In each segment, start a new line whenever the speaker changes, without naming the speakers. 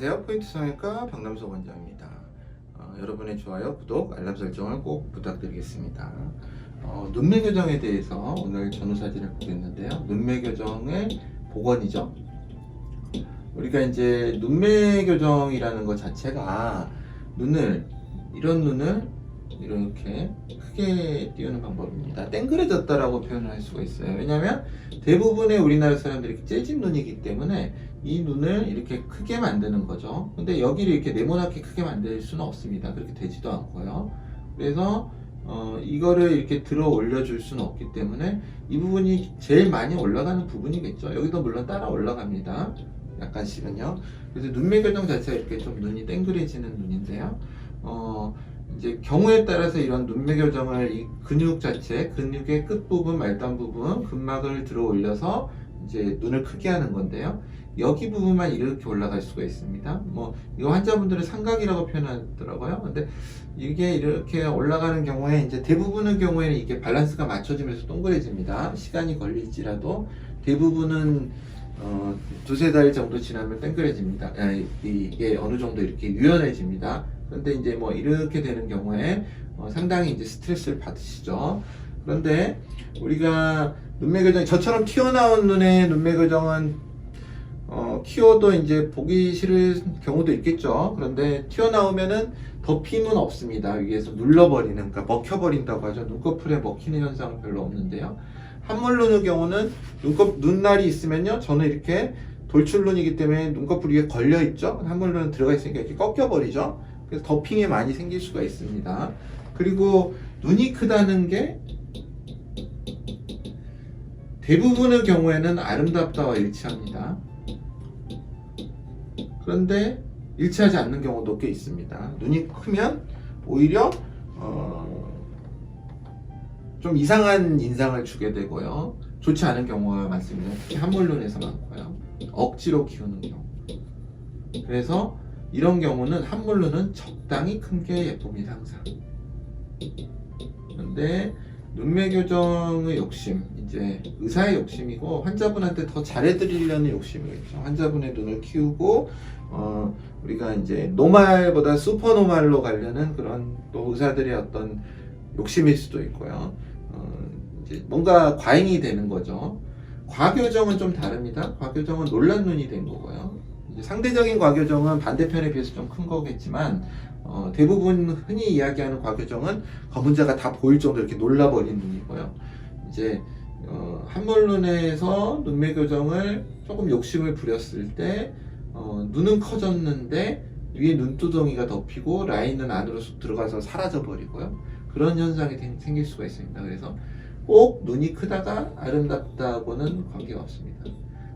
안녕하세요. 포인트 성형외과 박남석 원장입니다. 여러분의 좋아요, 구독, 알람 설정을 꼭 부탁드리겠습니다. 눈매 교정에 대해서 오늘 전후사진을 보겠는데요. 눈매 교정의 복원이죠. 우리가 이제 눈매 교정이라는 것 자체가 이런 눈을 이렇게 크게 띄우는 방법입니다. 땡그레졌다라고 표현을 할 수가 있어요. 왜냐하면 대부분의 우리나라 사람들이 재진 눈이기 때문에 이 눈을 이렇게 크게 만드는 거죠. 근데 여기를 이렇게 네모나게 크게 만들 수는 없습니다. 그렇게 되지도 않고요. 그래서 이거를 이렇게 들어 올려줄 수는 없기 때문에 이 부분이 제일 많이 올라가는 부분이겠죠. 여기도 물론 따라 올라갑니다. 약간씩은요. 그래서 눈매 교정 자체가 이렇게 좀 눈이 땡그레지는 눈인데요. 이제 경우에 따라서 이런 눈매 교정을 이 근육 자체, 근육의 끝부분, 말단 부분, 근막을 들어 올려서 이제 눈을 크게 하는 건데요. 여기 부분만 이렇게 올라갈 수가 있습니다. 이거 환자분들은 삼각이라고 표현하더라고요. 근데 이게 이렇게 올라가는 경우에 이제 대부분의 경우에는 이게 밸런스가 맞춰지면서 동그래집니다. 시간이 걸릴지라도 대부분은 두세 달 정도 지나면 땡그레집니다. 이게 어느 정도 이렇게 유연해집니다. 그런데 이제 이렇게 되는 경우에 상당히 이제 스트레스를 받으시죠. 그런데 우리가 눈매 교정, 저처럼 튀어나온 눈의 눈매 교정은 키워도 이제 보기 싫을 경우도 있겠죠. 그런데 튀어나오면은 덮임은 없습니다. 위에서 눌러버리는, 그러니까 먹혀버린다고 하죠. 눈꺼풀에 먹히는 현상은 별로 없는데요. 한물눈의 경우는 눈날이 있으면요, 저는 이렇게 돌출눈이기 때문에 눈꺼풀 위에 걸려있죠. 한물눈은 들어가 있으니까 이렇게 꺾여버리죠. 그래서 덮핑이 많이 생길 수가 있습니다. 그리고 눈이 크다는 게 대부분의 경우에는 아름답다와 일치합니다. 그런데 일치하지 않는 경우도 꽤 있습니다. 눈이 크면 오히려 좀 이상한 인상을 주게 되고요. 좋지 않은 경우가 많습니다. 특히 한물눈에서 많고요. 억지로 키우는 경우. 그래서 이런 경우는 한물눈은 적당히 큰 게 예쁩니다. 항상. 그런데 눈매 교정의 욕심, 이제 의사의 욕심이고 환자분한테 더 잘해드리려는 욕심이겠죠. 환자분의 눈을 키우고 우리가 이제 노말보다 슈퍼노말로 가려는 그런 또 의사들의 어떤 욕심일 수도 있고요. 이제 뭔가 과잉이 되는 거죠. 과교정은 좀 다릅니다. 과교정은 놀란 눈이 된 거고요. 이제 상대적인 과교정은 반대편에 비해서 좀 큰 거겠지만 대부분 흔히 이야기하는 과교정은 검은자가 다 보일 정도로 이렇게 놀라버린 눈이고요. 이제 한물눈에서 눈매 교정을 조금 욕심을 부렸을 때 눈은 커졌는데 위에 눈두덩이가 덮이고 라인은 안으로 쑥 들어가서 사라져 버리고요. 그런 현상이 생길 수가 있습니다. 그래서 꼭 눈이 크다가 아름답다고는 관계가 없습니다.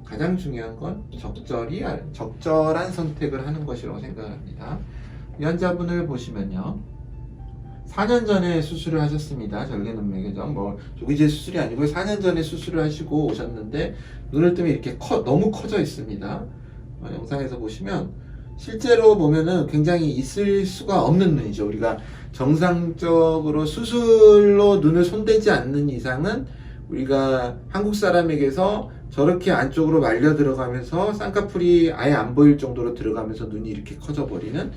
가장 중요한 건 적절한 선택을 하는 것이라고 생각합니다. 이 환자분을 보시면요, 4년 전에 수술을 하셨습니다. 절개 눈매 교정, 조기질 수술이 아니고 4년 전에 수술을 하시고 오셨는데 눈을 뜨면 이렇게 너무 커져 있습니다. 영상에서 보시면 실제로 보면은 굉장히 있을 수가 없는 눈이죠. 우리가 정상적으로 수술로 눈을 손대지 않는 이상은 우리가 한국 사람에게서 저렇게 안쪽으로 말려 들어가면서 쌍꺼풀이 아예 안 보일 정도로 들어가면서 눈이 이렇게 커져 버리는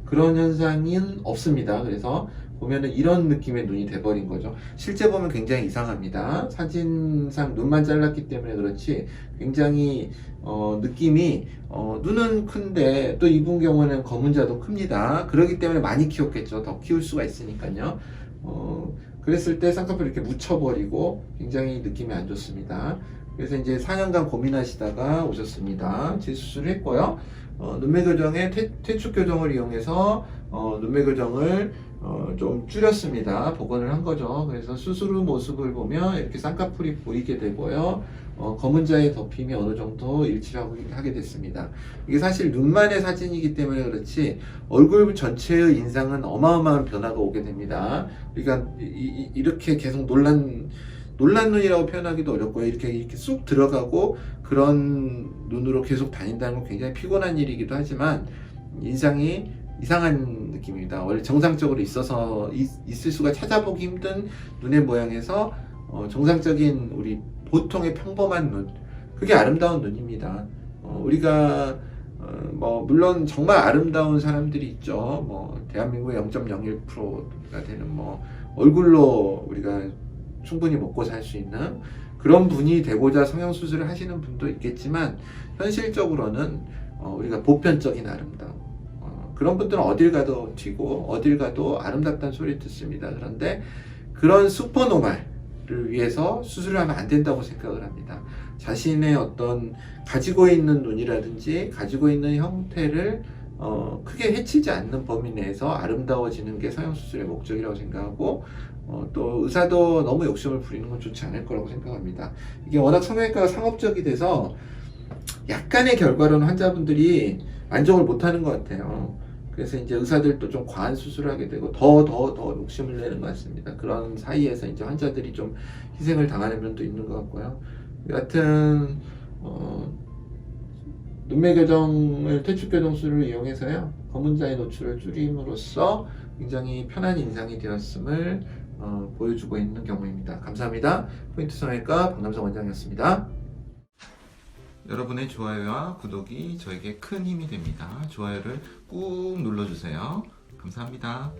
그런 현상은 없습니다. 그래서 보면은 이런 느낌의 눈이 돼버린 거죠. 실제 보면 굉장히 이상합니다. 사진상 눈만 잘랐기 때문에 그렇지 굉장히 느낌이 눈은 큰데 또 이분 경우는 검은자도 큽니다. 그렇기 때문에 많이 키웠겠죠. 더 키울 수가 있으니까요. 그랬을 때 쌍꺼풀 이렇게 묻혀버리고 굉장히 느낌이 안 좋습니다. 그래서 이제 4년간 고민하시다가 오셨습니다. 재수술을 했고요. 눈매 교정에 퇴축 교정을 이용해서 눈매 교정을 좀 줄였습니다. 복원을 한 거죠. 그래서 수술 후 모습을 보면 이렇게 쌍꺼풀이 보이게 되고요. 검은자의 덮임이 어느 정도 일치하게 됐습니다. 이게 사실 눈만의 사진이기 때문에 그렇지 얼굴 전체의 인상은 어마어마한 변화가 오게 됩니다. 그러니까 이렇게 계속 놀란 눈이라고 표현하기도 어렵고요. 이렇게 쑥 들어가고 그런 눈으로 계속 다닌다는 건 굉장히 피곤한 일이기도 하지만 인상이 이상한 느낌입니다. 원래 정상적으로 있을 수가 찾아보기 힘든 눈의 모양에서 정상적인 우리 보통의 평범한 눈, 그게 아름다운 눈입니다. 우리가 뭐 물론 정말 아름다운 사람들이 있죠. 뭐 대한민국의 0.01%가 되는 뭐 얼굴로 우리가 충분히 먹고 살 수 있는 그런 분이 되고자 성형수술을 하시는 분도 있겠지만 현실적으로는 우리가 보편적인 아름다움, 그런 분들은 어딜 가도 튀고 어딜 가도 아름답다는 소리 듣습니다. 그런데 그런 슈퍼노멀을 위해서 수술을 하면 안 된다고 생각을 합니다. 자신의 어떤 가지고 있는 눈이라든지 가지고 있는 형태를 크게 해치지 않는 범위 내에서 아름다워지는 게 성형수술의 목적이라고 생각하고, 또 의사도 너무 욕심을 부리는 건 좋지 않을 거라고 생각합니다. 이게 워낙 성형외과가 상업적이 돼서 약간의 결과로는 환자분들이 만족을 못하는 것 같아요. 그래서 이제 의사들도 좀 과한 수술을 하게 되고 더 욕심을 내는 것 같습니다. 그런 사이에서 이제 환자들이 좀 희생을 당하는 면도 있는 것 같고요. 여하튼 눈매 교정을 퇴출 교정술을 이용해서요, 검은자의 노출을 줄임으로써 굉장히 편한 인상이 되었음을 보여주고 있는 경우입니다. 감사합니다. 포인트 성형외과 박남성 원장이었습니다. 여러분의 좋아요와 구독이 저에게 큰 힘이 됩니다. 좋아요를 꾹 눌러주세요. 감사합니다.